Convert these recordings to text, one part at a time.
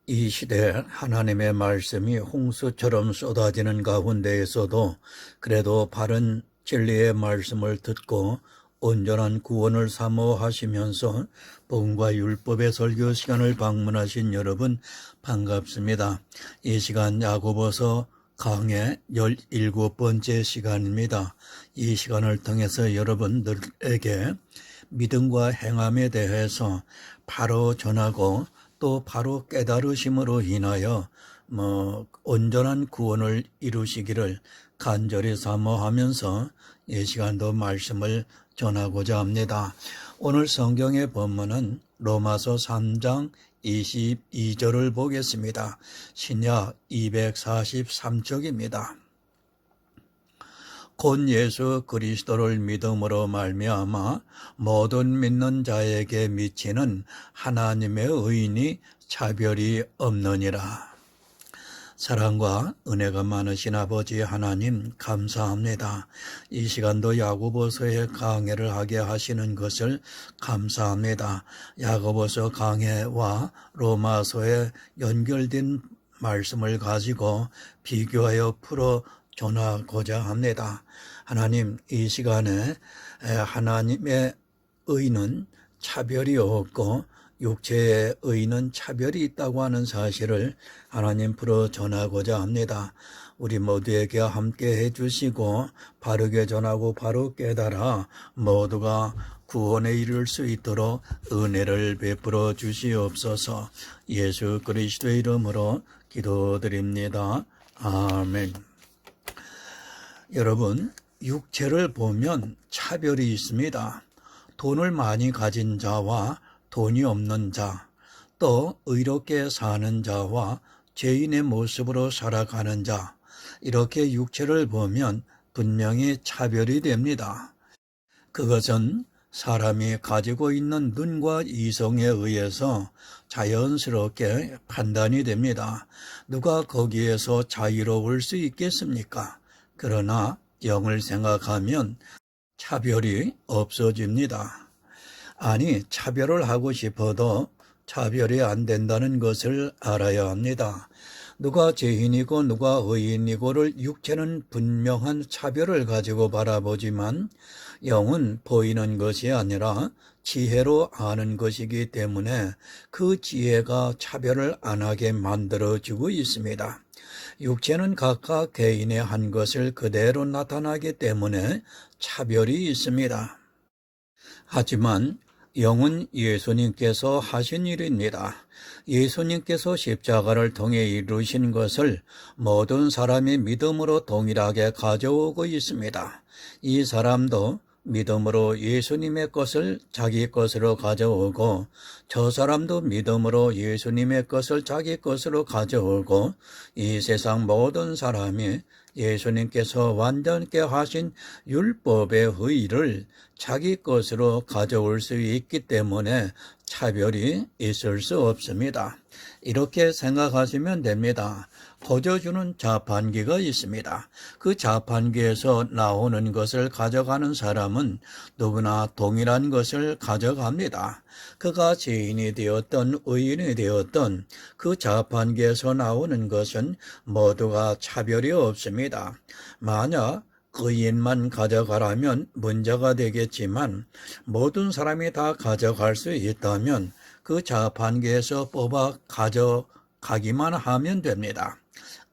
이 시대 하나님의 말씀이 홍수처럼 쏟아지는 가운데에서도 그래도 바른 진리의 말씀을 듣고 온전한 구원을 사모하시면서 복음과 율법의 설교 시간을 방문하신 여러분 반갑습니다. 이 시간 야고보서 강의 17번째 시간입니다. 이 시간을 통해서 여러분들에게 믿음과 행함에 대해서 바로 전하고 또 바로 깨달으심으로 인하여 온전한 구원을 이루시기를 간절히 사모하면서 이 시간도 말씀을 전하고자 합니다. 오늘 성경의 본문은 로마서 3장 22절을 보겠습니다. 신약 243쪽입니다. 곧 예수 그리스도를 믿음으로 말미암아 모든 믿는 자에게 미치는 하나님의 의인이 차별이 없느니라. 사랑과 은혜가 많으신 아버지 하나님 감사합니다. 이 시간도 야고보서의 강해를 하게 하시는 것을 감사합니다. 야고보서 강해와 로마서에 연결된 말씀을 가지고 비교하여 풀어 전하고자 합니다. 하나님, 이 시간에 하나님의 의는 차별이 없고 육체의 의는 차별이 있다고 하는 사실을 하나님 풀어 전하고자 합니다. 우리 모두에게 함께 해주시고 바르게 전하고 바로 깨달아 모두가 구원에 이를 수 있도록 은혜를 베풀어 주시옵소서. 예수 그리스도의 이름으로 기도드립니다. 아멘. 여러분, 육체를 보면 차별이 있습니다. 돈을 많이 가진 자와 돈이 없는 자, 또 의롭게 사는 자와 죄인의 모습으로 살아가는 자, 이렇게 육체를 보면 분명히 차별이 됩니다. 그것은 사람이 가지고 있는 눈과 이성에 의해서 자연스럽게 판단이 됩니다. 누가 거기에서 자유로울 수 있겠습니까? 그러나 영을 생각하면 차별이 없어집니다. 아니, 차별을 하고 싶어도 차별이 안 된다는 것을 알아야 합니다. 누가 죄인이고 누가 의인이고를 육체는 분명한 차별을 가지고 바라보지만 영은 보이는 것이 아니라 지혜로 아는 것이기 때문에 그 지혜가 차별을 안 하게 만들어주고 있습니다. 육체는 각각 개인의 한 것을 그대로 나타나기 때문에 차별이 있습니다. 하지만 영은 예수님께서 하신 일입니다. 예수님께서 십자가를 통해 이루신 것을 모든 사람이 믿음으로 동일하게 가져오고 있습니다. 이 사람도 믿음으로 예수님의 것을 자기 것으로 가져오고 저 사람도 믿음으로 예수님의 것을 자기 것으로 가져오고 이 세상 모든 사람이 예수님께서 완전케 하신 율법의 의의를 자기 것으로 가져올 수 있기 때문에 차별이 있을 수 없습니다. 이렇게 생각하시면 됩니다. 거저주는 자판기가 있습니다. 그 자판기에서 나오는 것을 가져가는 사람은 누구나 동일한 것을 가져갑니다. 그가 죄인이 되었던 의인이 되었던 그 자판기에서 나오는 것은 모두가 차별이 없습니다. 만약 의인만 가져가라면 문제가 되겠지만 모든 사람이 다 가져갈 수 있다면 그 자판기에서 뽑아 가져가기만 하면 됩니다.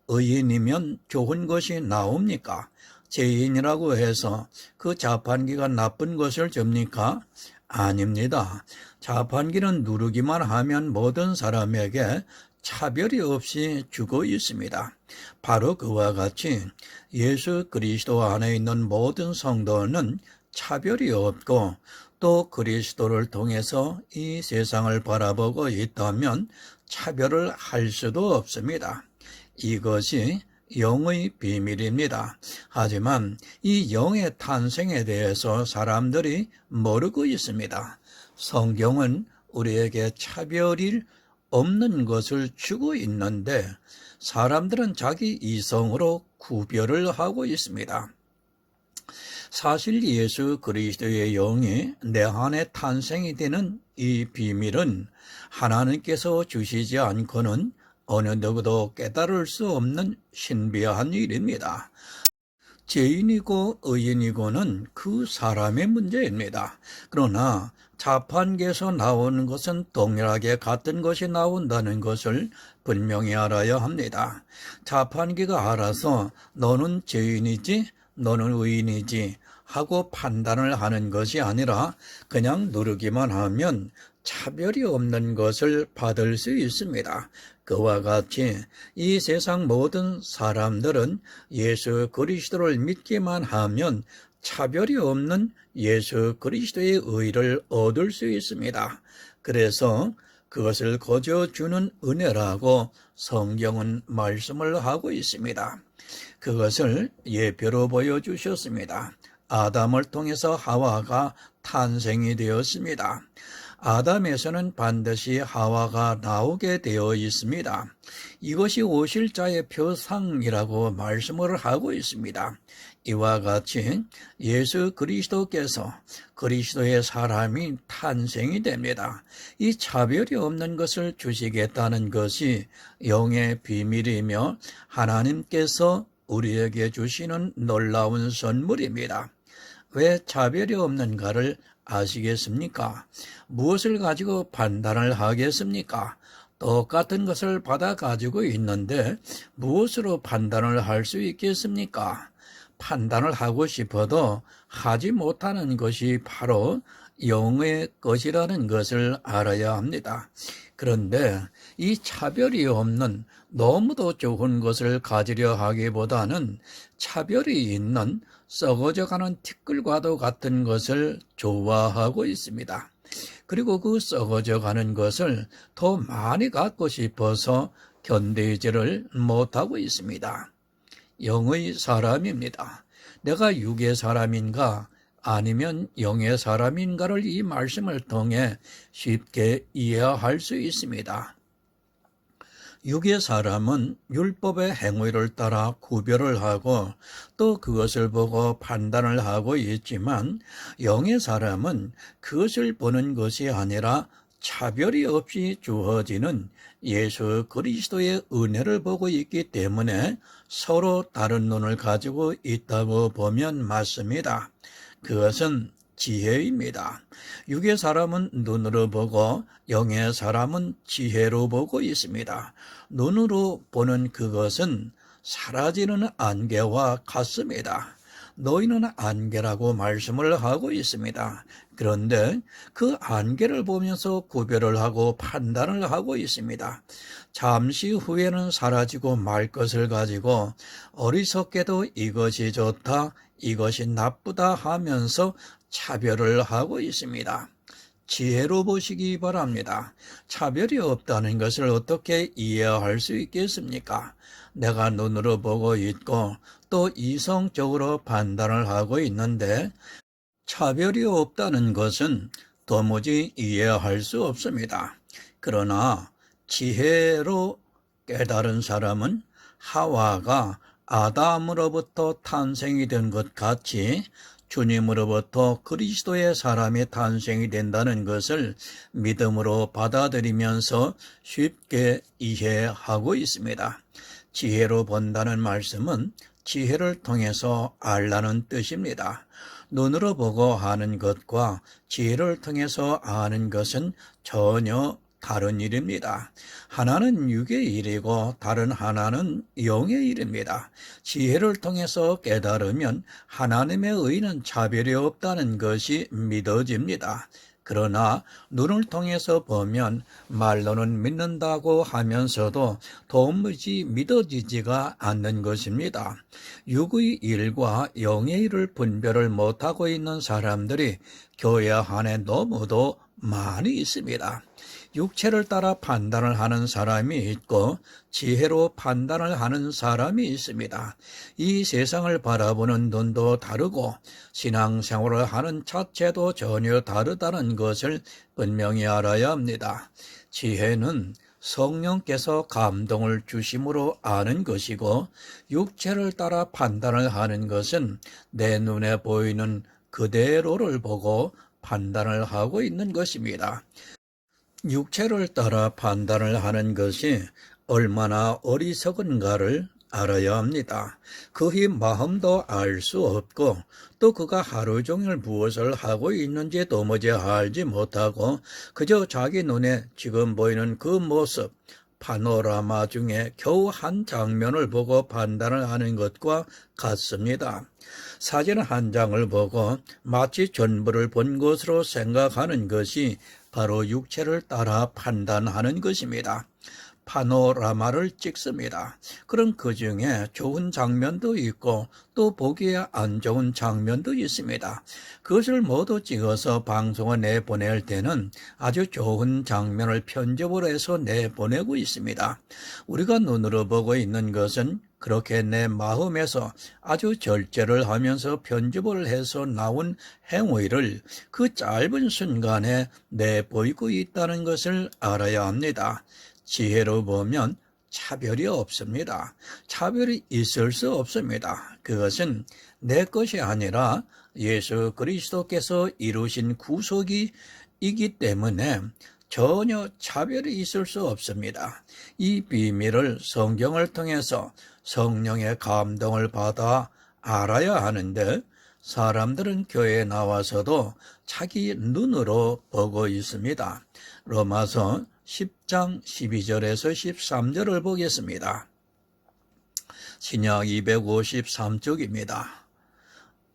의인이면 좋은 것이 나옵니까? 죄인이라고 해서 그 자판기가 나쁜 것을 줍니까? 아닙니다. 자판기는 누르기만 하면 모든 사람에게 차별이 없이 주고 있습니다. 바로 그와 같이 예수 그리스도 안에 있는 모든 성도는 차별이 없고 또 그리스도를 통해서 이 세상을 바라보고 있다면 차별을 할 수도 없습니다. 이것이 영의 비밀입니다. 하지만 이 영의 탄생에 대해서 사람들이 모르고 있습니다. 성경은 우리에게 차별이 없는 것을 주고 있는데 사람들은 자기 이성으로 구별을 하고 있습니다. 사실 예수 그리스도의 영이 내 안에 탄생이 되는 이 비밀은 하나님께서 주시지 않고는 어느 누구도 깨달을 수 없는 신비한 일입니다. 죄인이고 의인이고는 그 사람의 문제입니다. 그러나 자판기에서 나오는 것은 동일하게 같은 것이 나온다는 것을 분명히 알아야 합니다. 자판기가 알아서 너는 죄인이지, 너는 의인이지 하고 판단을 하는 것이 아니라 그냥 누르기만 하면 차별이 없는 것을 받을 수 있습니다. 그와 같이 이 세상 모든 사람들은 예수 그리스도를 믿기만 하면 차별이 없는 예수 그리스도의 의를 얻을 수 있습니다. 그래서 그것을 거저주는 은혜라고 성경은 말씀을 하고 있습니다. 그것을 예표로 보여주셨습니다. 아담을 통해서 하와가 탄생이 되었습니다. 아담에서는 반드시 하와가 나오게 되어 있습니다. 이것이 오실 자의 표상이라고 말씀을 하고 있습니다. 이와 같이 예수 그리스도께서 그리스도의 사람이 탄생이 됩니다. 이 차별이 없는 것을 주시겠다는 것이 영의 비밀이며 하나님께서 우리에게 주시는 놀라운 선물입니다. 왜 차별이 없는가를 아시겠습니까? 무엇을 가지고 판단을 하겠습니까? 똑같은 것을 받아 가지고 있는데 무엇으로 판단을 할 수 있겠습니까? 판단을 하고 싶어도 하지 못하는 것이 바로 영의 것이라는 것을 알아야 합니다. 그런데 이 차별이 없는 너무도 좋은 것을 가지려 하기보다는 차별이 있는 썩어져가는 티끌과도 같은 것을 좋아하고 있습니다. 그리고 그 썩어져가는 것을 더 많이 갖고 싶어서 견디지를 못하고 있습니다. 영의 사람입니다. 내가 육의 사람인가 아니면 영의 사람인가를 이 말씀을 통해 쉽게 이해할 수 있습니다. 육의 사람은 율법의 행위를 따라 구별을 하고 또 그것을 보고 판단을 하고 있지만 영의 사람은 그것을 보는 것이 아니라 차별이 없이 주어지는 예수 그리스도의 은혜를 보고 있기 때문에 서로 다른 눈을 가지고 있다고 보면 맞습니다. 그것은 지혜입니다. 육의 사람은 눈으로 보고 영의 사람은 지혜로 보고 있습니다. 눈으로 보는 그것은 사라지는 안개와 같습니다. 너희는 안개라고 말씀을 하고 있습니다. 그런데 그 안개를 보면서 구별을 하고 판단을 하고 있습니다. 잠시 후에는 사라지고 말 것을 가지고 어리석게도 이것이 좋다, 이것이 나쁘다 하면서 차별을 하고 있습니다. 지혜로 보시기 바랍니다. 차별이 없다는 것을 어떻게 이해할 수 있겠습니까? 내가 눈으로 보고 있고 또 이성적으로 판단을 하고 있는데 차별이 없다는 것은 도무지 이해할 수 없습니다. 그러나 지혜로 깨달은 사람은 하와가 아담으로부터 탄생이 된 것 같이 주님으로부터 그리스도의 사람이 탄생이 된다는 것을 믿음으로 받아들이면서 쉽게 이해하고 있습니다. 지혜로 본다는 말씀은 지혜를 통해서 알라는 뜻입니다. 눈으로 보고 아는 것과 지혜를 통해서 아는 것은 전혀 다른 일입니다. 하나는 육의 일이고 다른 하나는 영의 일입니다. 지혜를 통해서 깨달으면 하나님의 의는 차별이 없다는 것이 믿어집니다. 그러나 눈을 통해서 보면 말로는 믿는다고 하면서도 도무지 믿어지지가 않는 것입니다. 육의 일과 영의 일을 분별을 못하고 있는 사람들이 교회 안에 너무도 많이 있습니다. 육체를 따라 판단을 하는 사람이 있고 지혜로 판단을 하는 사람이 있습니다. 이 세상을 바라보는 눈도 다르고 신앙생활을 하는 자체도 전혀 다르다는 것을 분명히 알아야 합니다. 지혜는 성령께서 감동을 주심으로 아는 것이고 육체를 따라 판단을 하는 것은 내 눈에 보이는 그대로를 보고 판단을 하고 있는 것입니다. 육체를 따라 판단을 하는 것이 얼마나 어리석은가를 알아야 합니다. 그의 마음도 알 수 없고 또 그가 하루 종일 무엇을 하고 있는지 도무지 알지 못하고 그저 자기 눈에 지금 보이는 그 모습, 파노라마 중에 겨우 한 장면을 보고 판단을 하는 것과 같습니다. 사진 한 장을 보고 마치 전부를 본 것으로 생각하는 것이 바로 육체를 따라 판단하는 것입니다. 파노라마를 찍습니다. 그럼 그 중에 좋은 장면도 있고 또 보기에 안 좋은 장면도 있습니다. 그것을 모두 찍어서 방송에 내보낼 때는 아주 좋은 장면을 편집을 해서 내보내고 있습니다. 우리가 눈으로 보고 있는 것은 그렇게 내 마음에서 아주 절제를 하면서 편집을 해서 나온 행위를 그 짧은 순간에 내보이고 있다는 것을 알아야 합니다. 지혜로 보면 차별이 없습니다. 차별이 있을 수 없습니다. 그것은 내 것이 아니라 예수 그리스도께서 이루신 구속이기 때문에 전혀 차별이 있을 수 없습니다. 이 비밀을 성경을 통해서 성령의 감동을 받아 알아야 하는데 사람들은 교회에 나와서도 자기 눈으로 보고 있습니다. 로마서 10장 12절에서 13절을 보겠습니다. 신약 253쪽입니다.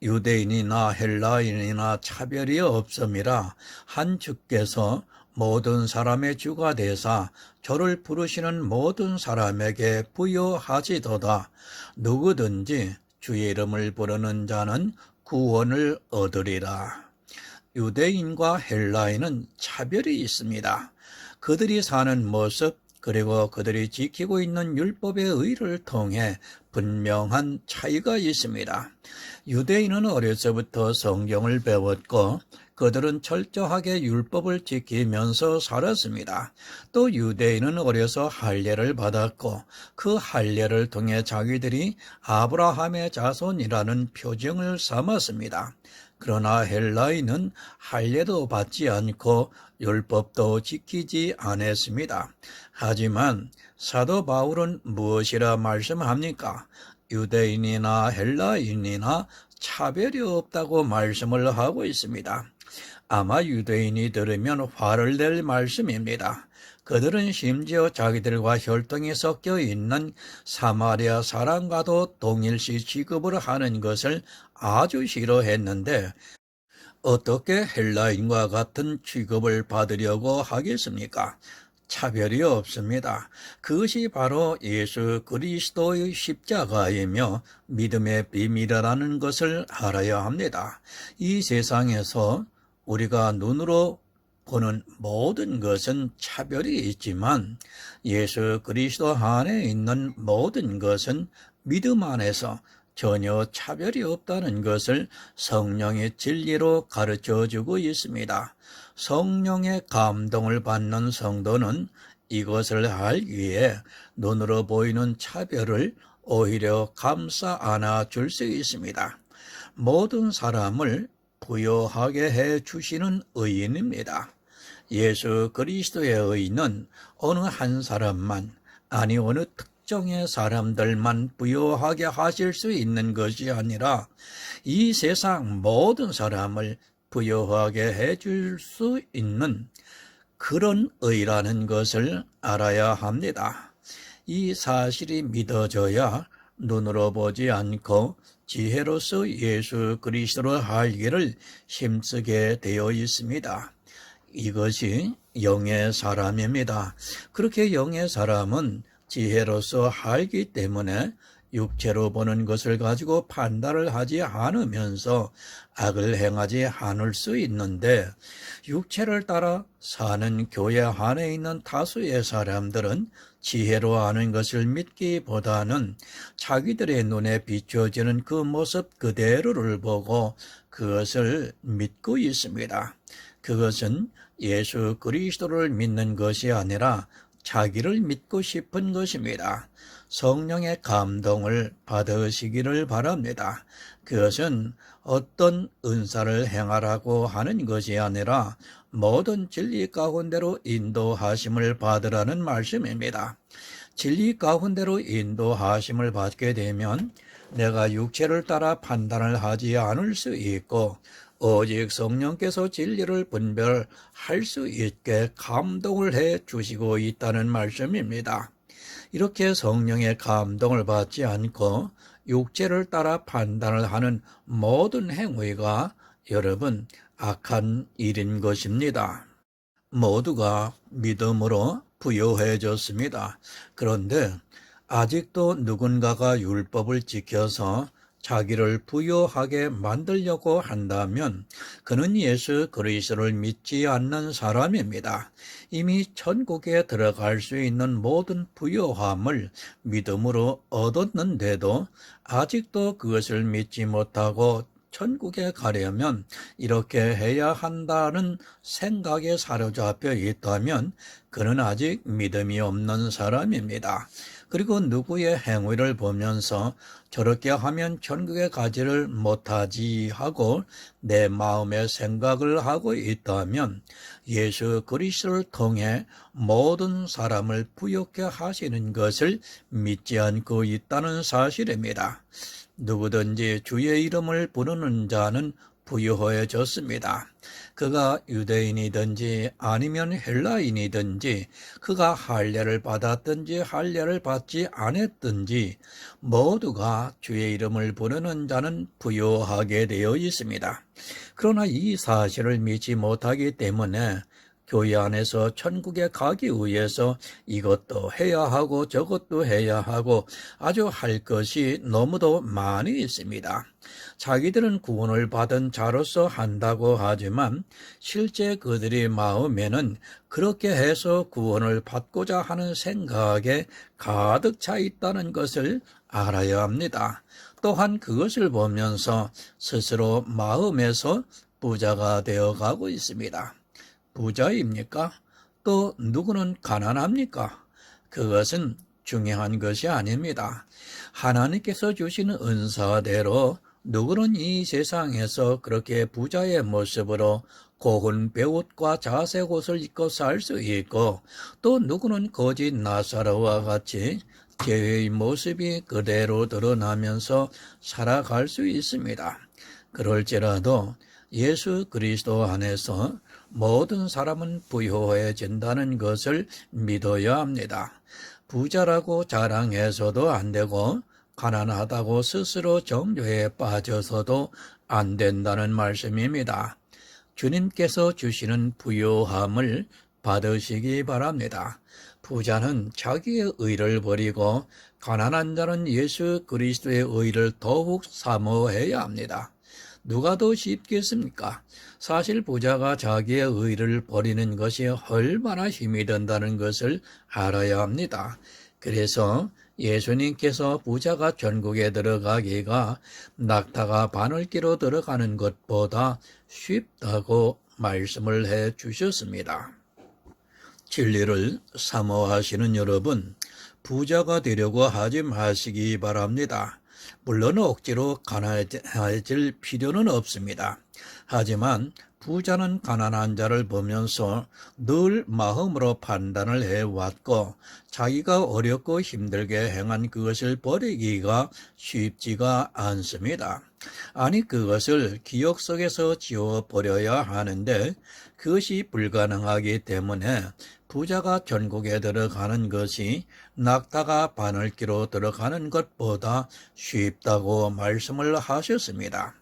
유대인이나 헬라인이나 차별이 없음이라 한 주께서 모든 사람의 주가 되사 저를 부르시는 모든 사람에게 부여하시도다. 누구든지 주의 이름을 부르는 자는 구원을 얻으리라. 유대인과 헬라인은 차별이 있습니다. 그들이 사는 모습 그리고 그들이 지키고 있는 율법의 의를 통해 분명한 차이가 있습니다. 유대인은 어려서부터 성경을 배웠고 그들은 철저하게 율법을 지키면서 살았습니다. 또 유대인은 어려서 할례를 받았고 그 할례를 통해 자기들이 아브라함의 자손이라는 표징을 삼았습니다. 그러나 헬라인은 할례도 받지 않고 율법도 지키지 않았습니다. 하지만 사도 바울은 무엇이라 말씀합니까? 유대인이나 헬라인이나 차별이 없다고 말씀을 하고 있습니다. 아마 유대인이 들으면 화를 낼 말씀입니다. 그들은 심지어 자기들과 혈통이 섞여 있는 사마리아 사람과도 동일시 취급을 하는 것을 아주 싫어했는데 어떻게 헬라인과 같은 취급을 받으려고 하겠습니까? 차별이 없습니다. 그것이 바로 예수 그리스도의 십자가이며 믿음의 비밀이라는 것을 알아야 합니다. 이 세상에서 우리가 눈으로 보는 모든 것은 차별이 있지만 예수 그리스도 안에 있는 모든 것은 믿음 안에서 전혀 차별이 없다는 것을 성령의 진리로 가르쳐주고 있습니다. 성령의 감동을 받는 성도는 이것을 알기에 눈으로 보이는 차별을 오히려 감싸 안아줄 수 있습니다. 모든 사람을 부요하게 해주시는 의인입니다. 예수 그리스도의 의는 어느 한 사람만, 아니 어느 특정의 사람들만 부요하게 하실 수 있는 것이 아니라 이 세상 모든 사람을 부요하게 해줄 수 있는 그런 의라는 것을 알아야 합니다. 이 사실이 믿어져야 눈으로 보지 않고 지혜로서 예수 그리스도를 알기를 힘쓰게 되어 있습니다. 이것이 영의 사람입니다. 그렇게 영의 사람은 지혜로서 알기 때문에 육체로 보는 것을 가지고 판단을 하지 않으면서 악을 행하지 않을 수 있는데 육체를 따라 사는 교회 안에 있는 다수의 사람들은 지혜로 아는 것을 믿기보다는 자기들의 눈에 비춰지는 그 모습 그대로를 보고 그것을 믿고 있습니다. 그것은 예수 그리스도를 믿는 것이 아니라 자기를 믿고 싶은 것입니다. 성령의 감동을 받으시기를 바랍니다. 그것은 어떤 은사를 행하라고 하는 것이 아니라 모든 진리 가운데로 인도하심을 받으라는 말씀입니다. 진리 가운데로 인도하심을 받게 되면 내가 육체를 따라 판단을 하지 않을 수 있고 오직 성령께서 진리를 분별할 수 있게 감동을 해 주시고 있다는 말씀입니다. 이렇게 성령의 감동을 받지 않고 육체를 따라 판단을 하는 모든 행위가 여러분 악한 일인 것입니다. 모두가 믿음으로 부요해졌습니다. 그런데 아직도 누군가가 율법을 지켜서 자기를 부요하게 만들려고 한다면 그는 예수 그리스도를 믿지 않는 사람입니다. 이미 천국에 들어갈 수 있는 모든 부요함을 믿음으로 얻었는데도 아직도 그것을 믿지 못하고 천국에 가려면 이렇게 해야 한다는 생각에 사로잡혀 있다면 그는 아직 믿음이 없는 사람입니다. 그리고 누구의 행위를 보면서 저렇게 하면 천국에 가지를 못하지 하고 내 마음의 생각을 하고 있다면 예수 그리스도를 통해 모든 사람을 부요케 하시는 것을 믿지 않고 있다는 사실입니다. 누구든지 주의 이름을 부르는 자는 부유해졌습니다. 그가 유대인이든지 아니면 헬라인이든지 그가 할례를 받았든지 할례를 받지 않았든지 모두가 주의 이름을 부르는 자는 부유하게 되어 있습니다. 그러나 이 사실을 믿지 못하기 때문에 교회 안에서 천국에 가기 위해서 이것도 해야 하고 저것도 해야 하고 아주 할 것이 너무도 많이 있습니다. 자기들은 구원을 받은 자로서 한다고 하지만 실제 그들의 마음에는 그렇게 해서 구원을 받고자 하는 생각에 가득 차 있다는 것을 알아야 합니다. 또한 그것을 보면서 스스로 마음에서 부자가 되어가고 있습니다. 부자입니까? 또 누구는 가난합니까? 그것은 중요한 것이 아닙니다. 하나님께서 주시는 은사대로 누구는 이 세상에서 그렇게 부자의 모습으로 고운 베옷과 자색 옷을 입고 살 수 있고 또 누구는 거짓 나사로와 같이 죄의 모습이 그대로 드러나면서 살아갈 수 있습니다. 그럴지라도 예수 그리스도 안에서 모든 사람은 부유해진다는 것을 믿어야 합니다. 부자라고 자랑해서도 안 되고 가난하다고 스스로 정죄에 빠져서도 안 된다는 말씀입니다. 주님께서 주시는 부유함을 받으시기 바랍니다. 부자는 자기의 의를 버리고 가난한 자는 예수 그리스도의 의를 더욱 사모해야 합니다. 누가 더 쉽겠습니까? 사실 부자가 자기의 의를 버리는 것이 얼마나 힘이 든다는 것을 알아야 합니다. 그래서 예수님께서 부자가 천국에 들어가기가 낙타가 바늘기로 들어가는 것보다 쉽다고 말씀을 해 주셨습니다. 진리를 사모하시는 여러분, 부자가 되려고 하지 마시기 바랍니다. 물론 억지로 가난해질 필요는 없습니다. 하지만 부자는 가난한 자를 보면서 늘 마음으로 판단을 해왔고 자기가 어렵고 힘들게 행한 그것을 버리기가 쉽지가 않습니다. 아니 그것을 기억 속에서 지워버려야 하는데 그것이 불가능하기 때문에 부자가 천국에 들어가는 것이 낙타가 바늘기로 들어가는 것보다 쉽다고 말씀을 하셨습니다.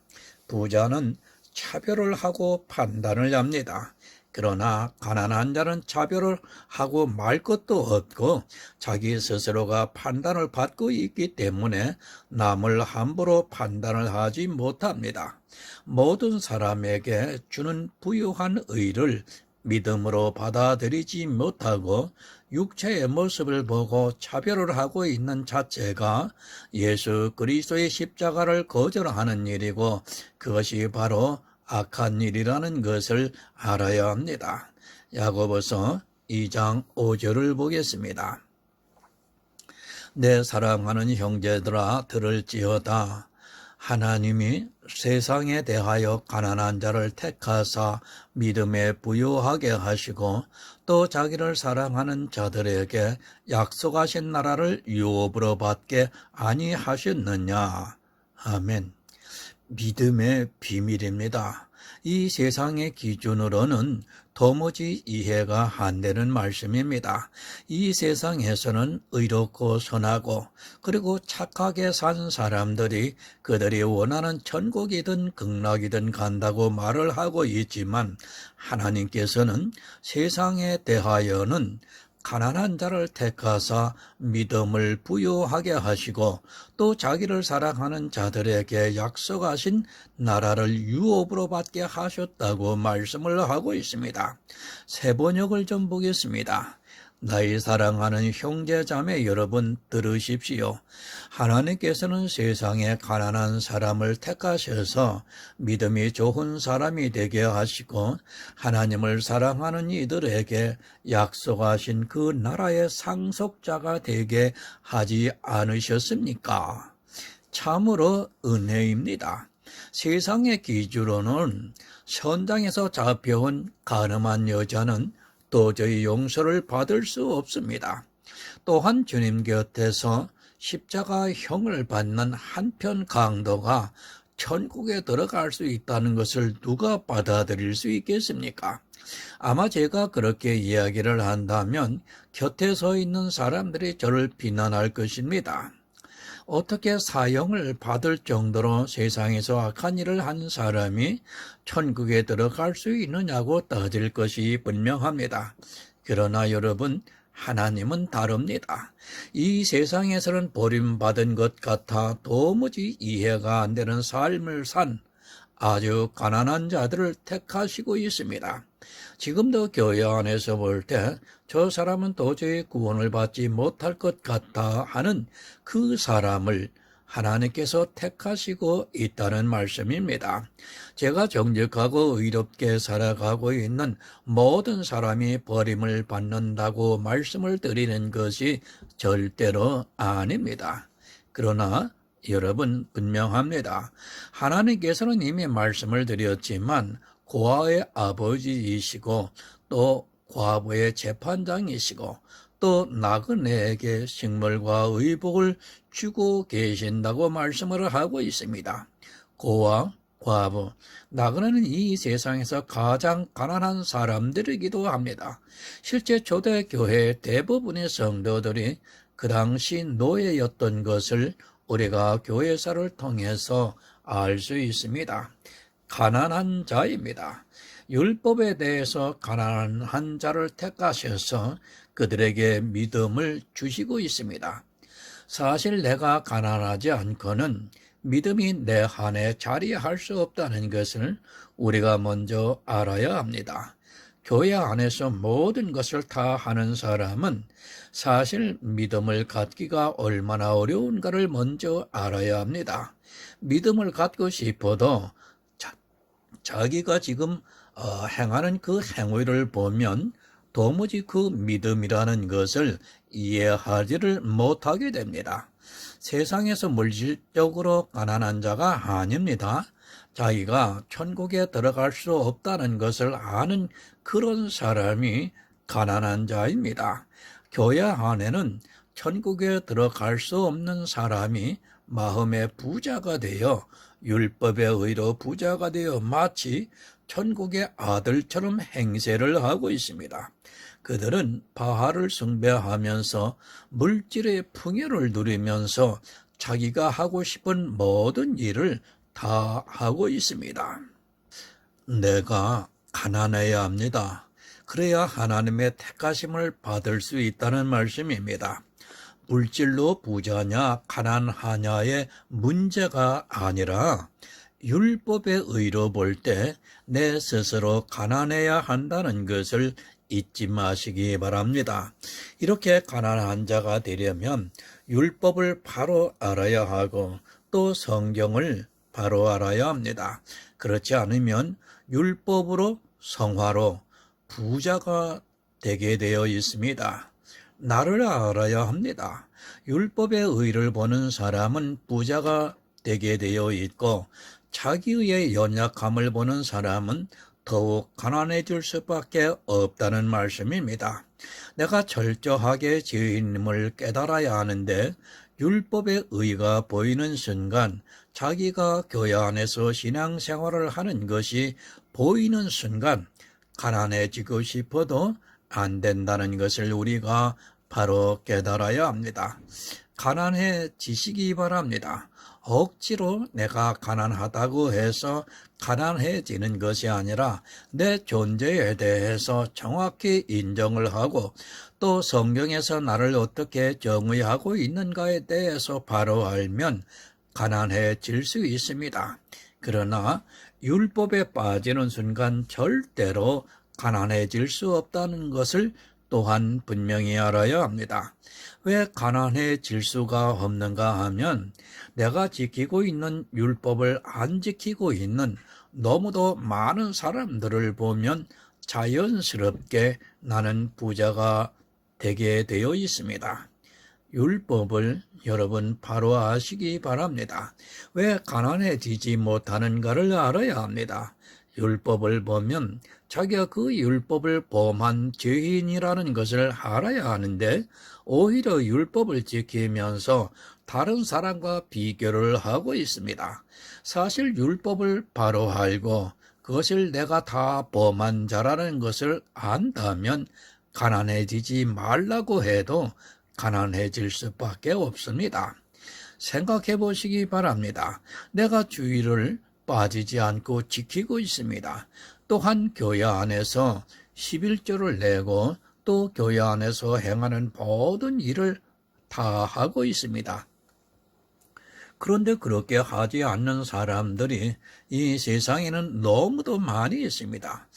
부자는 차별을 하고 판단을 합니다. 그러나 가난한 자는 차별을 하고 말 것도 없고 자기 스스로가 판단을 받고 있기 때문에 남을 함부로 판단을 하지 못합니다. 모든 사람에게 주는 부유한 의를 믿음으로 받아들이지 못하고 육체의 모습을 보고 차별을 하고 있는 자체가 예수 그리스도의 십자가를 거절하는 일이고 그것이 바로 악한 일이라는 것을 알아야 합니다. 야고보서 2장 5절을 보겠습니다. 내 사랑하는 형제들아 들을지어다. 하나님이 세상에 대하여 가난한 자를 택하사 믿음에 부유하게 하시고 또 자기를 사랑하는 자들에게 약속하신 나라를 유업으로 받게 아니하셨느냐. 아멘. 믿음의 비밀입니다. 이 세상의 기준으로는 도무지 이해가 안 되는 말씀입니다. 이 세상에서는 의롭고 선하고 그리고 착하게 산 사람들이 그들이 원하는 천국이든 극락이든 간다고 말을 하고 있지만 하나님께서는 세상에 대하여는 가난한 자를 택하사 믿음을 부유하게 하시고 또 자기를 사랑하는 자들에게 약속하신 나라를 유업으로 받게 하셨다고 말씀을 하고 있습니다. 세 번역을 좀 보겠습니다. 나의 사랑하는 형제자매 여러분 들으십시오. 하나님께서는 세상에 가난한 사람을 택하셔서 믿음이 좋은 사람이 되게 하시고 하나님을 사랑하는 이들에게 약속하신 그 나라의 상속자가 되게 하지 않으셨습니까? 참으로 은혜입니다. 세상의 기준으로는 현장에서 잡혀온 가늠한 여자는 도저히 용서를 받을 수 없습니다. 또한 주님 곁에서 십자가형을 받는 한편 강도가 천국에 들어갈 수 있다는 것을 누가 받아들일 수 있겠습니까? 아마 제가 그렇게 이야기를 한다면 곁에 서 있는 사람들이 저를 비난할 것입니다. 어떻게 사형을 받을 정도로 세상에서 악한 일을 한 사람이 천국에 들어갈 수 있느냐고 따질 것이 분명합니다. 그러나 여러분, 하나님은 다릅니다. 이 세상에서는 버림받은 것 같아 도무지 이해가 안 되는 삶을 산 아주 가난한 자들을 택하시고 있습니다. 지금도 교회 안에서 볼 때 저 사람은 도저히 구원을 받지 못할 것 같아 하는 그 사람을 하나님께서 택하시고 있다는 말씀입니다. 제가 정직하고 의롭게 살아가고 있는 모든 사람이 버림을 받는다고 말씀을 드리는 것이 절대로 아닙니다. 그러나 여러분 분명합니다. 하나님께서는 이미 말씀을 드렸지만 고아의 아버지이시고 또 과부의 재판장이시고 또 나그네에게 식물과 의복을 주고 계신다고 말씀을 하고 있습니다. 고아, 과부, 나그네는 이 세상에서 가장 가난한 사람들이기도 합니다. 실제 초대교회 대부분의 성도들이 그 당시 노예였던 것을 우리가 교회사를 통해서 알 수 있습니다. 가난한 자입니다. 율법에 대해서 가난한 자를 택하셔서 그들에게 믿음을 주시고 있습니다. 사실 내가 가난하지 않고는 믿음이 내 안에 자리할 수 없다는 것을 우리가 먼저 알아야 합니다. 교회 안에서 모든 것을 다 하는 사람은 사실 믿음을 갖기가 얼마나 어려운가를 먼저 알아야 합니다. 믿음을 갖고 싶어도 자기가 지금 행하는 그 행위를 보면 도무지 그 믿음이라는 것을 이해하지를 못하게 됩니다. 세상에서 물질적으로 가난한 자가 아닙니다. 자기가 천국에 들어갈 수 없다는 것을 아는 그런 사람이 가난한 자입니다. 교회 안에는 천국에 들어갈 수 없는 사람이 마음의 부자가 되어 율법의 의로 부자가 되어 마치 천국의 아들처럼 행세를 하고 있습니다. 그들은 바알을 숭배하면서 물질의 풍요를 누리면서 자기가 하고 싶은 모든 일을 다 하고 있습니다. 내가 가난해야 합니다. 그래야 하나님의 택하심을 받을 수 있다는 말씀입니다. 물질로 부자냐 가난하냐의 문제가 아니라 율법의 의로 볼 때 내 스스로 가난해야 한다는 것을 잊지 마시기 바랍니다. 이렇게 가난한 자가 되려면 율법을 바로 알아야 하고 또 성경을 바로 알아야 합니다. 그렇지 않으면 율법으로 성화로 부자가 되게 되어 있습니다. 나를 알아야 합니다. 율법의 의를 보는 사람은 부자가 되게 되어 있고 자기의 연약함을 보는 사람은 더욱 가난해질 수밖에 없다는 말씀입니다. 내가 철저하게 죄인임을 깨달아야 하는데 율법의 의가 보이는 순간 자기가 교회 안에서 신앙생활을 하는 것이 보이는 순간 가난해지고 싶어도 안 된다는 것을 우리가 바로 깨달아야 합니다. 가난해지시기 바랍니다. 억지로 내가 가난하다고 해서 가난해지는 것이 아니라 내 존재에 대해서 정확히 인정을 하고 또 성경에서 나를 어떻게 정의하고 있는가에 대해서 바로 알면 가난해질 수 있습니다. 그러나 율법에 빠지는 순간 절대로 가난해질 수 없다는 것을 또한 분명히 알아야 합니다. 왜 가난해질 수가 없는가 하면 내가 지키고 있는 율법을 안 지키고 있는 너무도 많은 사람들을 보면 자연스럽게 나는 부자가 되게 되어 있습니다. 율법을 여러분 바로 아시기 바랍니다. 왜 가난해지지 못하는가를 알아야 합니다. 율법을 보면 자기가 그 율법을 범한 죄인이라는 것을 알아야 하는데 오히려 율법을 지키면서 다른 사람과 비교를 하고 있습니다. 사실 율법을 바로 알고 그것을 내가 다 범한 자라는 것을 안다면 가난해지지 말라고 해도 가난해질 수밖에 없습니다. 생각해 보시기 바랍니다. 내가 주의를 빠지지 않고 지키고 있습니다. 또한 교회 안에서 11조를 내고 또 교회 안에서 행하는 모든 일을 다 하고 있습니다. 그런데 그렇게 하지 않는 사람들이 이 세상에는 너무도 많이 있습니다.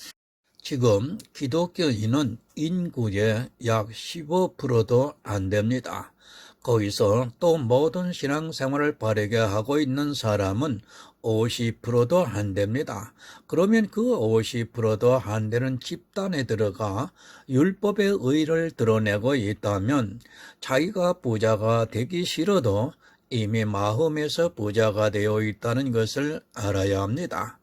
지금 기독교인은 인구의 약 15%도 안 됩니다. 거기서 또 모든 신앙생활을 바르게 하고 있는 사람은 50%도 안 됩니다. 그러면 그 50%도 안 되는 집단에 들어가 율법의 의를 드러내고 있다면 자기가 부자가 되기 싫어도 이미 마음에서 부자가 되어 있다는 것을 알아야 합니다.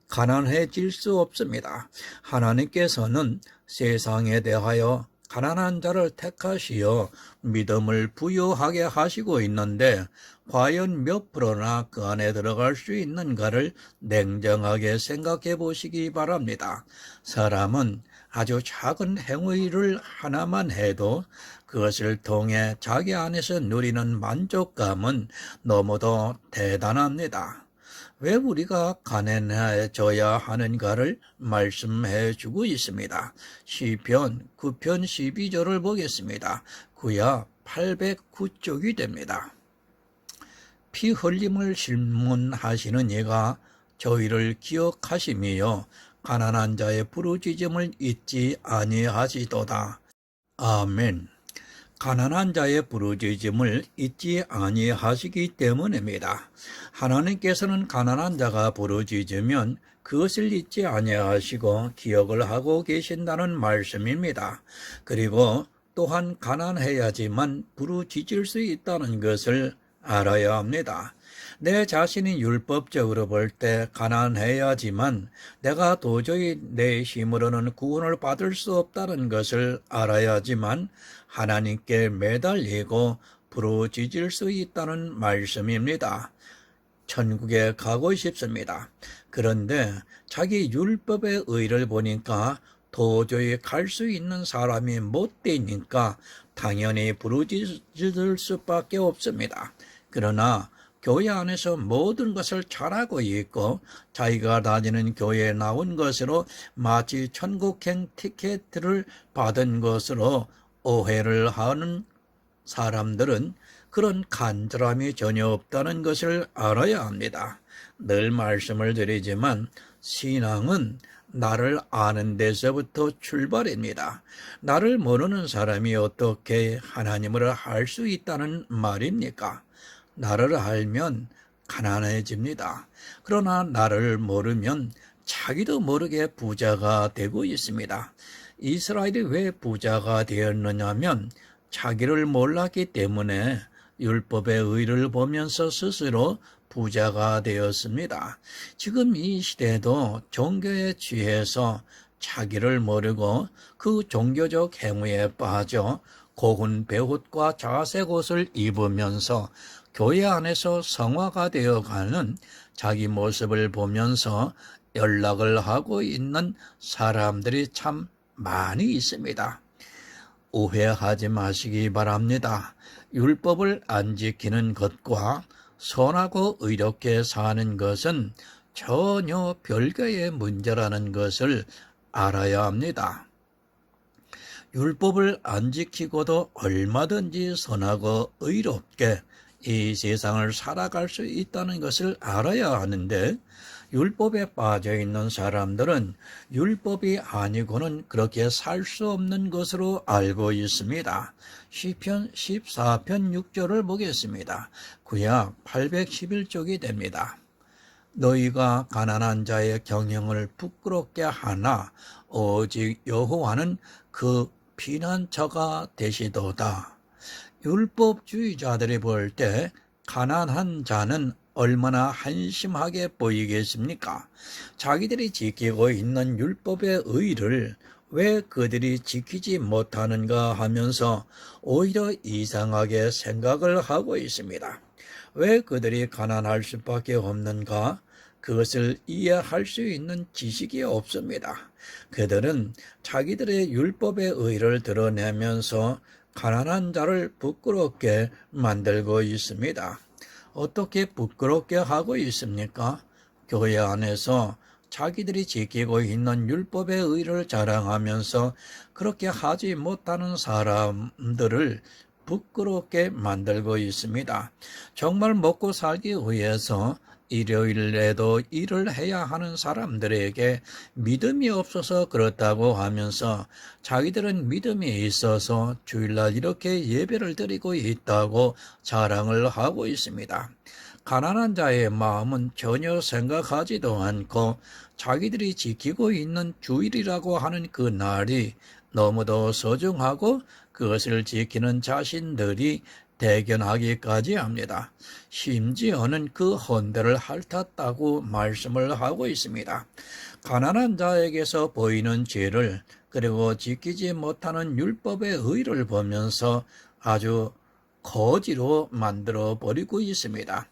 가난해질 수 없습니다. 하나님께서는 세상에 대하여 가난한 자를 택하시어 믿음을 부여하게 하시고 있는데 과연 몇 프로나 그 안에 들어갈 수 있는가를 냉정하게 생각해 보시기 바랍니다. 사람은 아주 작은 행위를 하나만 해도 그것을 통해 자기 안에서 누리는 만족감은 너무도 대단합니다. 왜 우리가 가난해져야 하는가를 말씀해 주고 있습니다. 시편 9편 12절을 보겠습니다. 구약 809쪽이 됩니다. 피 흘림을 질문하시는 이가 저희를 기억하시며 가난한 자의 부르짖음을 잊지 아니하시도다. 아멘. 가난한 자의 부르짖음을 잊지 아니하시기 때문입니다. 하나님께서는 가난한 자가 부르짖으면 그것을 잊지 아니하시고 기억을 하고 계신다는 말씀입니다. 그리고 또한 가난해야지만 부르짖을 수 있다는 것을 알아야 합니다. 내 자신이 율법적으로 볼 때 가난해야지만 내가 도저히 내 힘으로는 구원을 받을 수 없다는 것을 알아야지만 하나님께 매달리고 부르짖을 수 있다는 말씀입니다. 천국에 가고 싶습니다. 그런데 자기 율법의 의를 보니까 도저히 갈 수 있는 사람이 못 되니까 당연히 부르짖을 수밖에 없습니다. 그러나 교회 안에서 모든 것을 잘하고 있고 자기가 다니는 교회에 나온 것으로 마치 천국행 티켓을 받은 것으로 오해를 하는 사람들은 그런 간절함이 전혀 없다는 것을 알아야 합니다. 늘 말씀을 드리지만 신앙은 나를 아는 데서부터 출발입니다. 나를 모르는 사람이 어떻게 하나님을 알 수 있다는 말입니까? 나를 알면 가난해집니다. 그러나 나를 모르면 자기도 모르게 부자가 되고 있습니다. 이스라엘이 왜 부자가 되었느냐면 자기를 몰랐기 때문에 율법의 의를 보면서 스스로 부자가 되었습니다. 지금 이 시대도 종교에 취해서 자기를 모르고 그 종교적 행위에 빠져 고운 베옷과 자색 옷을 입으면서 교회 안에서 성화가 되어가는 자기 모습을 보면서 연락을 하고 있는 사람들이 참 많이 있습니다. 오해하지 마시기 바랍니다. 율법을 안 지키는 것과 선하고 의롭게 사는 것은 전혀 별개의 문제라는 것을 알아야 합니다. 율법을 안 지키고도 얼마든지 선하고 의롭게 이 세상을 살아갈 수 있다는 것을 알아야 하는데, 율법에 빠져 있는 사람들은 율법이 아니고는 그렇게 살 수 없는 것으로 알고 있습니다. 시편 14편 6절을 보겠습니다. 구약 811쪽이 됩니다. 너희가 가난한 자의 경영을 부끄럽게 하나 오직 여호와는 그 피난처가 되시도다. 율법주의자들이 볼 때 가난한 자는 얼마나 한심하게 보이겠습니까? 자기들이 지키고 있는 율법의 의를 왜 그들이 지키지 못하는가 하면서 오히려 이상하게 생각을 하고 있습니다. 왜 그들이 가난할 수밖에 없는가? 그것을 이해할 수 있는 지식이 없습니다. 그들은 자기들의 율법의 의를 드러내면서 가난한 자를 부끄럽게 만들고 있습니다. 어떻게 부끄럽게 하고 있습니까? 교회 안에서 자기들이 지키고 있는 율법의 의를 자랑하면서 그렇게 하지 못하는 사람들을 부끄럽게 만들고 있습니다. 정말 먹고 살기 위해서 일요일에도 일을 해야 하는 사람들에게 믿음이 없어서 그렇다고 하면서 자기들은 믿음이 있어서 주일날 이렇게 예배를 드리고 있다고 자랑을 하고 있습니다. 가난한 자의 마음은 전혀 생각하지도 않고 자기들이 지키고 있는 주일이라고 하는 그 날이 너무도 소중하고 그것을 지키는 자신들이 대견하기까지 합니다. 심지어는 그 헌대를 핥았다고 말씀을 하고 있습니다. 가난한 자에게서 보이는 죄를, 그리고 지키지 못하는 율법의 의를 보면서 아주 거지로 만들어 버리고 있습니다.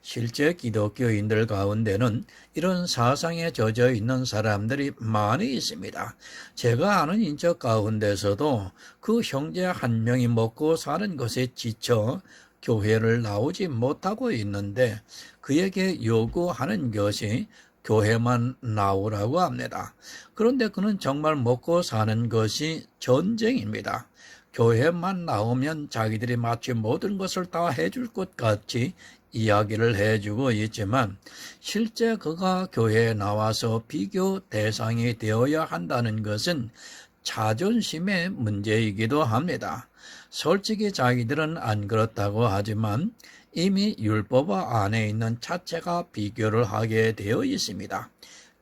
실제 기독교인들 가운데는 이런 사상에 젖어 있는 사람들이 많이 있습니다. 제가 아는 인적 가운데서도 그 형제 한 명이 먹고 사는 것에 지쳐 교회를 나오지 못하고 있는데, 그에게 요구하는 것이 교회만 나오라고 합니다. 그런데 그는 정말 먹고 사는 것이 전쟁입니다. 교회만 나오면 자기들이 마치 모든 것을 다 해줄 것 같이 이야기를 해주고 있지만, 실제 그가 교회에 나와서 비교 대상이 되어야 한다는 것은 자존심의 문제이기도 합니다. 솔직히 자기들은 안 그렇다고 하지만 이미 율법 안에 있는 자체가 비교를 하게 되어 있습니다.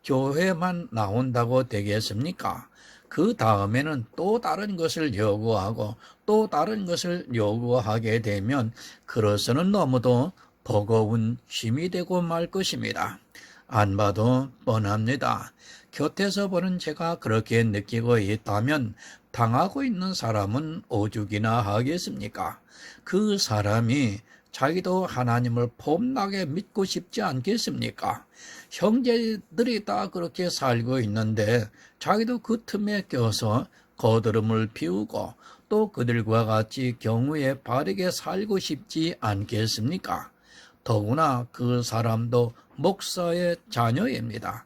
교회만 나온다고 되겠습니까? 그 다음에는 또 다른 것을 요구하고 또 다른 것을 요구하게 되면 그로서는 너무도 버거운 힘이 되고 말 것입니다. 안 봐도 뻔합니다. 곁에서 보는 제가 그렇게 느끼고 있다면 당하고 있는 사람은 오죽이나 하겠습니까? 그 사람이 자기도 하나님을 폼나게 믿고 싶지 않겠습니까? 형제들이 다 그렇게 살고 있는데 자기도 그 틈에 껴서 거드름을 피우고 또 그들과 같이 경우에 바르게 살고 싶지 않겠습니까? 더구나 그 사람도 목사의 자녀입니다.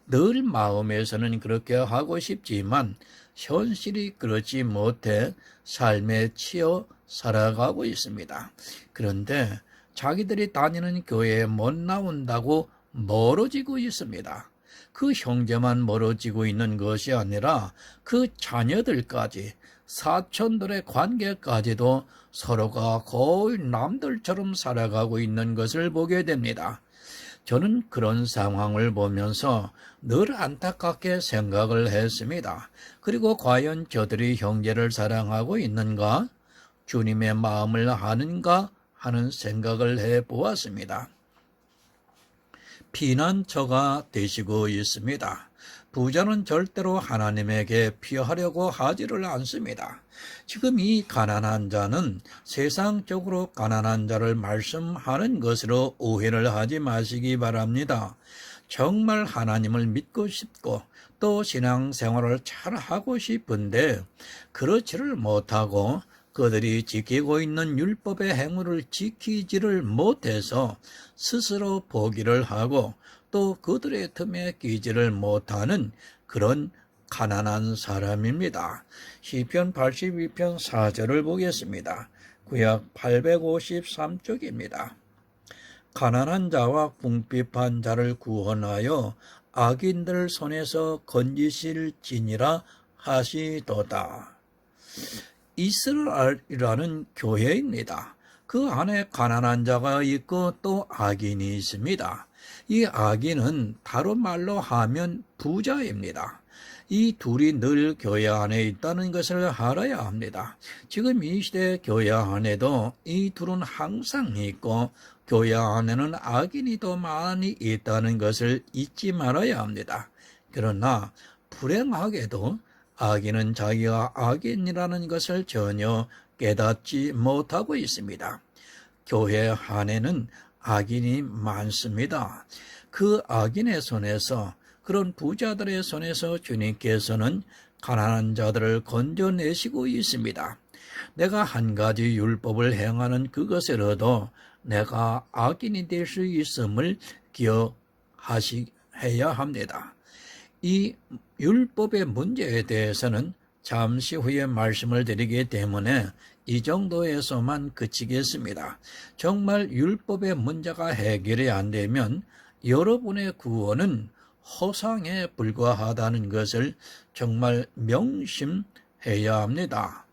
늘 마음에서는 그렇게 하고 싶지만 현실이 그렇지 못해 삶에 치여 살아가고 있습니다. 그런데 자기들이 다니는 교회에 못 나온다고 멀어지고 있습니다. 그 형제만 멀어지고 있는 것이 아니라 그 자녀들까지, 사촌들의 관계까지도 서로가 거의 남들처럼 살아가고 있는 것을 보게 됩니다. 저는 그런 상황을 보면서 늘 안타깝게 생각을 했습니다. 그리고 과연 저들이 형제를 사랑하고 있는가? 주님의 마음을 아는가 하는 생각을 해보았습니다. 피난처가 되시고 있습니다. 부자는 절대로 하나님에게 피하려고 하지를 않습니다. 지금 이 가난한 자는 세상적으로 가난한 자를 말씀하는 것으로 오해를 하지 마시기 바랍니다. 정말 하나님을 믿고 싶고 또 신앙생활을 잘 하고 싶은데 그렇지를 못하고 그들이 지키고 있는 율법의 행위를 지키지를 못해서 스스로 포기를 하고 또 그들의 틈에 끼지를 못하는 그런 가난한 사람입니다. 시편 82편 4절을 보겠습니다. 구약 853쪽입니다. 가난한 자와 궁핍한 자를 구원하여 악인들 손에서 건지실지니라 하시도다. 이스라엘이라는 교회입니다. 그 안에 가난한 자가 있고 또 악인이 있습니다. 이 악인은 다른 말로 하면 부자입니다. 이 둘이 늘 교회 안에 있다는 것을 알아야 합니다. 지금 이 시대 교회 안에도 이 둘은 항상 있고 교회 안에는 악인이 더 많이 있다는 것을 잊지 말아야 합니다. 그러나 불행하게도 악인은 자기가 악인이라는 것을 전혀 깨닫지 못하고 있습니다. 교회 안에는 악인이 많습니다. 그 악인의 손에서, 그런 부자들의 손에서 주님께서는 가난한 자들을 건져내시고 있습니다. 내가 한 가지 율법을 행하는 그것으로도 내가 악인이 될 수 있음을 기억해야 합니다. 이 율법의 문제에 대해서는 잠시 후에 말씀을 드리기 때문에 이 정도에서만 그치겠습니다. 정말 율법의 문제가 해결이 안 되면 여러분의 구원은 허상에 불과하다는 것을 정말 명심해야 합니다.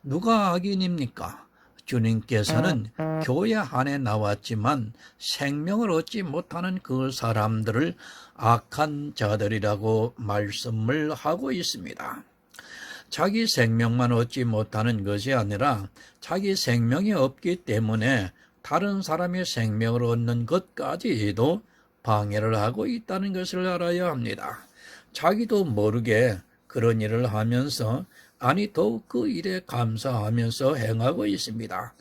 누가 악인입니까? 주님께서는 교회 안에 나왔지만 생명을 얻지 못하는 그 사람들을 악한 자들이라고 말씀을 하고 있습니다. 자기 생명만 얻지 못하는 것이 아니라 자기 생명이 없기 때문에 다른 사람의 생명을 얻는 것까지도 방해를 하고 있다는 것을 알아야 합니다. 자기도 모르게 그런 일을 하면서 더욱 그 일에 감사하면서 행하고 있습니다.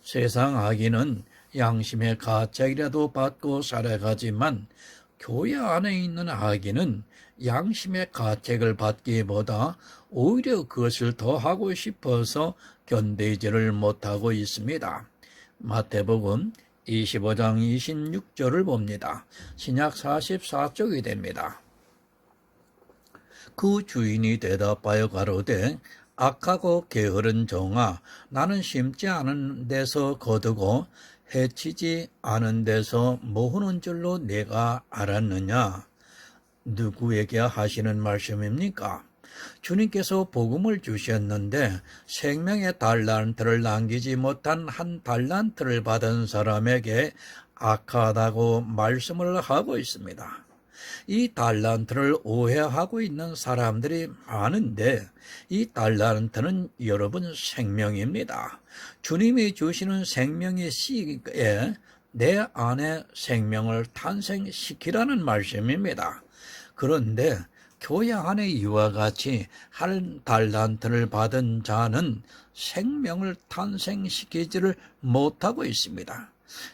세상 악인은 양심의 가책이라도 받고 살아가지만 교회 안에 있는 악인은 양심의 가책을 받기보다 오히려 그것을 더 하고 싶어서 견디지를 못하고 있습니다. 마태복음 25장 26절을 봅니다. 신약 44쪽이 됩니다. 그 주인이 대답하여 가로되 악하고 게으른 종아, 나는 심지 않은 데서 거두고 해치지 않은 데서 모으는 줄로 내가 알았느냐? 누구에게 하시는 말씀입니까? 주님께서 복음을 주셨는데 생명의 달란트를 남기지 못한 한 달란트를 받은 사람에게 악하다고 말씀을 하고 있습니다. 이 달란트를 오해하고 있는 사람들이 많은데 이 달란트는 여러분 생명입니다. 주님이 주시는 생명의 씨에 내 안에 생명을 탄생시키라는 말씀입니다. 그런데 교회 안에 이와 같이 한 달란트를 받은 자는 생명을 탄생시키지를 못하고 있습니다.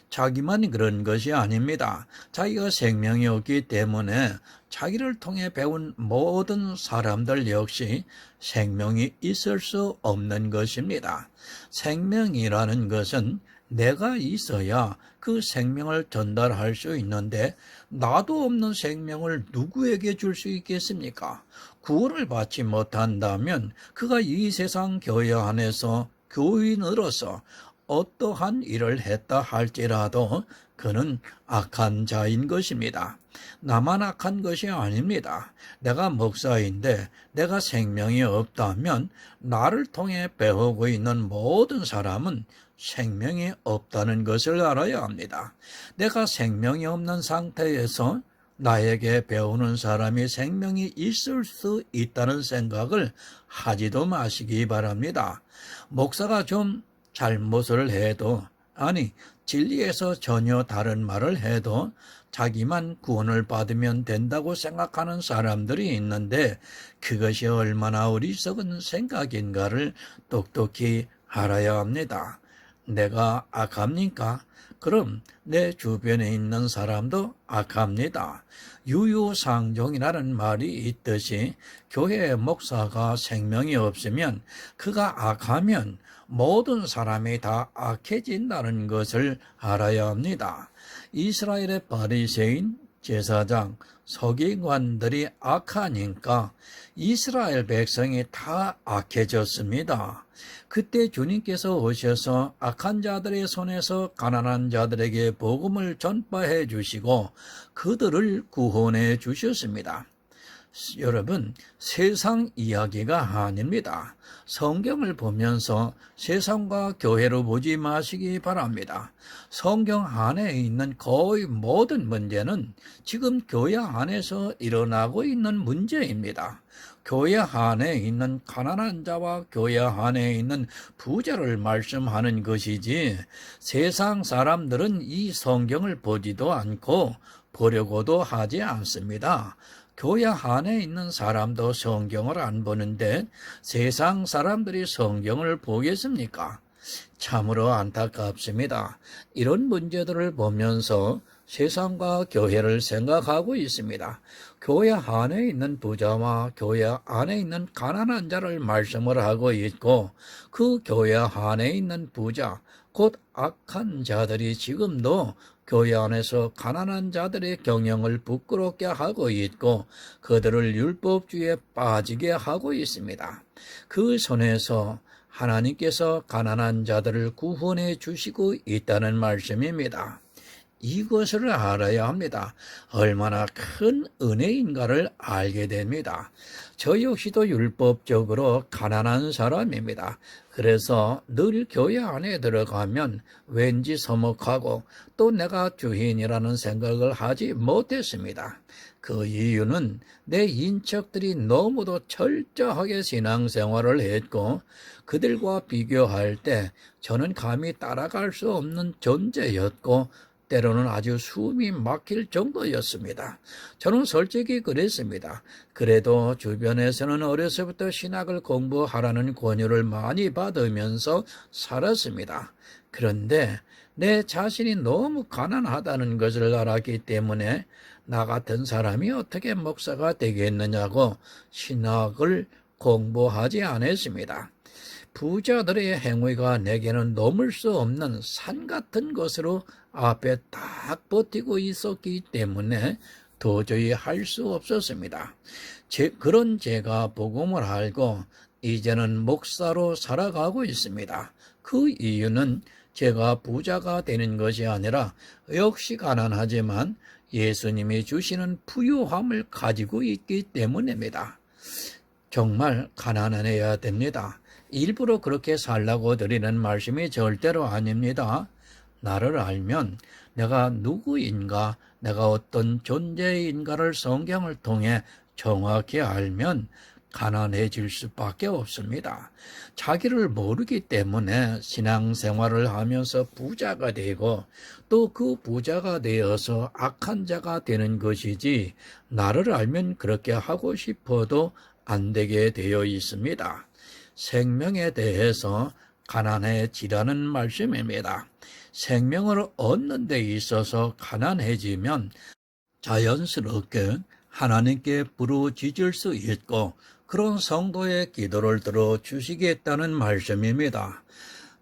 자기만 그런 것이 아닙니다. 자기가 생명이 없기 때문에 자기를 통해 배운 모든 사람들 역시 생명이 있을 수 없는 것입니다. 생명이라는 것은 내가 있어야 그 생명을 전달할 수 있는데 나도 없는 생명을 누구에게 줄 수 있겠습니까? 구원을 받지 못한다면 그가 이 세상 교회 안에서 교인으로서 어떠한 일을 했다 할지라도 그는 악한 자인 것입니다. 나만 악한 것이 아닙니다. 내가 목사인데 내가 생명이 없다면 나를 통해 배우고 있는 모든 사람은 생명이 없다는 것을 알아야 합니다. 내가 생명이 없는 상태에서 나에게 배우는 사람이 생명이 있을 수 있다는 생각을 하지도 마시기 바랍니다. 목사가 좀 잘못을 해도 아니, 진리에서 전혀 다른 말을 해도 자기만 구원을 받으면 된다고 생각하는 사람들이 있는데 그것이 얼마나 어리석은 생각인가를 똑똑히 알아야 합니다. 내가 악합니까? 그럼 내 주변에 있는 사람도 악합니다. 유유상종이라는 말이 있듯이 교회 목사가 생명이 없으면 그가 악하면 모든 사람이 다 악해진다는 것을 알아야 합니다. 이스라엘의 바리새인, 제사장, 서기관들이 악하니까 이스라엘 백성이 다 악해졌습니다. 그때 주님께서 오셔서 악한 자들의 손에서 가난한 자들에게 복음을 전파해 주시고 그들을 구원해 주셨습니다. 여러분, 세상 이야기가 아닙니다. 성경을 보면서 세상과 교회로 보지 마시기 바랍니다. 성경 안에 있는 거의 모든 문제는 지금 교회 안에서 일어나고 있는 문제입니다. 교회 안에 있는 가난한 자와 교회 안에 있는 부자를 말씀하는 것이지 세상 사람들은 이 성경을 보지도 않고 보려고도 하지 않습니다. 교회 안에 있는 사람도 성경을 안 보는데 세상 사람들이 성경을 보겠습니까? 참으로 안타깝습니다. 이런 문제들을 보면서 세상과 교회를 생각하고 있습니다. 교회 안에 있는 부자와 교회 안에 있는 가난한 자를 말씀을 하고 있고 그 교회 안에 있는 부자, 곧 악한 자들이 지금도 교회 안에서 가난한 자들의 경영을 부끄럽게 하고 있고 그들을 율법주의에 빠지게 하고 있습니다. 그 손에서 하나님께서 가난한 자들을 구원해 주시고 있다는 말씀입니다. 이것을 알아야 합니다. 얼마나 큰 은혜인가를 알게 됩니다. 저 역시도 율법적으로 가난한 사람입니다. 그래서 늘 교회 안에 들어가면 왠지 서먹하고 또 내가 주인이라는 생각을 하지 못했습니다. 그 이유는 내 인척들이 너무도 철저하게 신앙생활을 했고 그들과 비교할 때 저는 감히 따라갈 수 없는 존재였고 때로는 아주 숨이 막힐 정도였습니다. 저는 솔직히 그랬습니다. 그래도 주변에서는 어려서부터 신학을 공부하라는 권유를 많이 받으면서 살았습니다. 그런데 내 자신이 너무 가난하다는 것을 알았기 때문에 나 같은 사람이 어떻게 목사가 되겠느냐고 신학을 공부하지 않았습니다. 부자들의 행위가 내게는 넘을 수 없는 산 같은 것으로 앞에 딱 버티고 있었기 때문에 도저히 할 수 없었습니다. 그런 제가 복음을 알고 이제는 목사로 살아가고 있습니다. 그 이유는 제가 부자가 되는 것이 아니라 역시 가난하지만 예수님이 주시는 부유함을 가지고 있기 때문입니다. 정말 가난해야 됩니다. 일부러 그렇게 살라고 드리는 말씀이 절대로 아닙니다. 나를 알면 내가 누구인가, 내가 어떤 존재인가를 성경을 통해 정확히 알면 가난해질 수밖에 없습니다. 자기를 모르기 때문에 신앙생활을 하면서 부자가 되고 또 그 부자가 되어서 악한 자가 되는 것이지 나를 알면 그렇게 하고 싶어도 안 되게 되어 있습니다. 생명에 대해서 가난해지라는 말씀입니다. 생명을 얻는 데 있어서 가난해지면 자연스럽게 하나님께 부르짖을 수 있고 그런 성도의 기도를 들어주시겠다는 말씀입니다.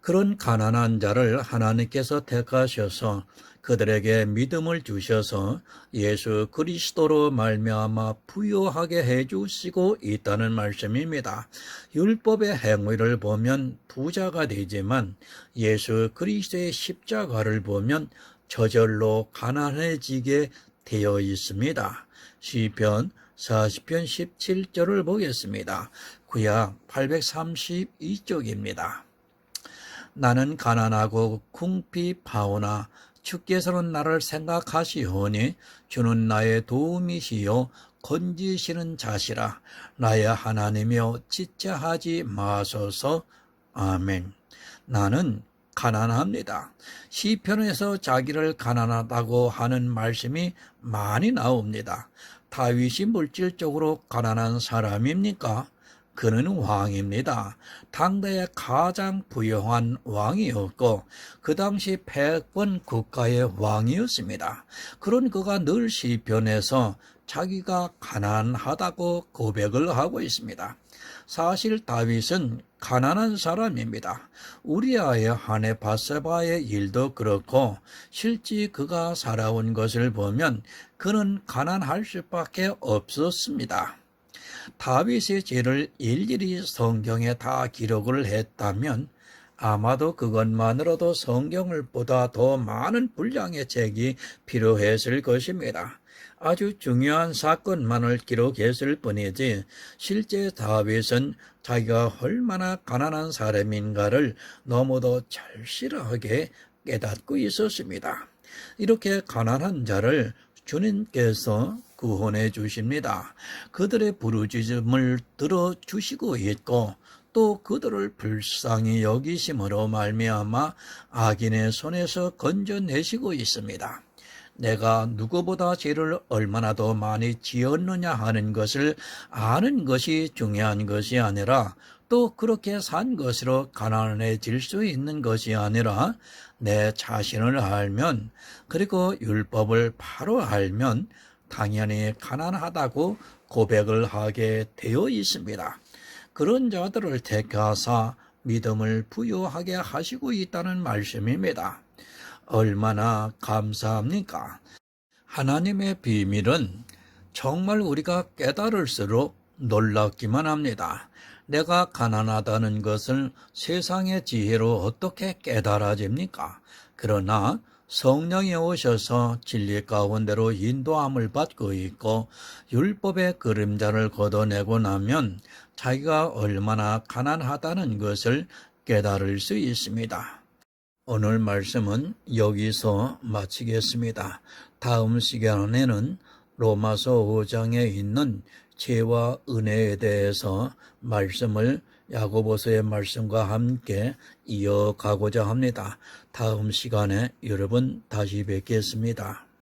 그런 가난한 자를 하나님께서 택하셔서 그들에게 믿음을 주셔서 예수 그리스도로 말미암아 부유하게 해주시고 있다는 말씀입니다. 율법의 행위를 보면 부자가 되지만 예수 그리스도의 십자가를 보면 저절로 가난해지게 되어 있습니다. 시편 40편 17절을 보겠습니다. 구약 832쪽입니다. 나는 가난하고 궁핍하오나 주께서는 나를 생각하시오니 주는 나의 도움이시요 건지시는 자시라. 나의 하나님이여 지체하지 마소서. 아멘. 나는 가난합니다. 시편에서 자기를 가난하다고 하는 말씀이 많이 나옵니다. 다윗이 물질적으로 가난한 사람입니까? 그는 왕입니다. 당대의 가장 부유한 왕이었고 그 당시 패권 국가의 왕이었습니다. 그런 그가 늘 시편에서 자기가 가난하다고 고백을 하고 있습니다. 사실 다윗은 가난한 사람입니다. 우리아의 아내 바세바의 일도 그렇고 실제 그가 살아온 것을 보면 그는 가난할 수밖에 없었습니다. 다윗의 죄를 일일이 성경에 다 기록을 했다면 아마도 그것만으로도 성경을 보다 더 많은 분량의 책이 필요했을 것입니다. 아주 중요한 사건만을 기록했을 뿐이지 실제 다윗은 자기가 얼마나 가난한 사람인가를 너무도 절실하게 깨닫고 있었습니다. 이렇게 가난한 자를 주님께서 구원해 주십니다. 그들의 부르짖음을 들어주시고 있고 또 그들을 불쌍히 여기심으로 말미암아 악인의 손에서 건져내시고 있습니다. 내가 누구보다 죄를 얼마나 더 많이 지었느냐 하는 것을 아는 것이 중요한 것이 아니라 또 그렇게 산 것으로 가난해질 수 있는 것이 아니라 내 자신을 알면 그리고 율법을 바로 알면 당연히 가난하다고 고백을 하게 되어 있습니다. 그런 자들을 택하사 믿음을 부여하게 하시고 있다는 말씀입니다. 얼마나 감사합니까? 하나님의 비밀은 정말 우리가 깨달을수록 놀랍기만 합니다. 내가 가난하다는 것을 세상의 지혜로 어떻게 깨달아집니까? 그러나 성령이 오셔서 진리 가운데로 인도함을 받고 있고 율법의 그림자를 걷어내고 나면 자기가 얼마나 가난하다는 것을 깨달을 수 있습니다. 오늘 말씀은 여기서 마치겠습니다. 다음 시간에는 로마서 5장에 있는 죄와 은혜에 대해서 말씀을 야고보서의 말씀과 함께 이어가고자 합니다. 다음 시간에 여러분 다시 뵙겠습니다.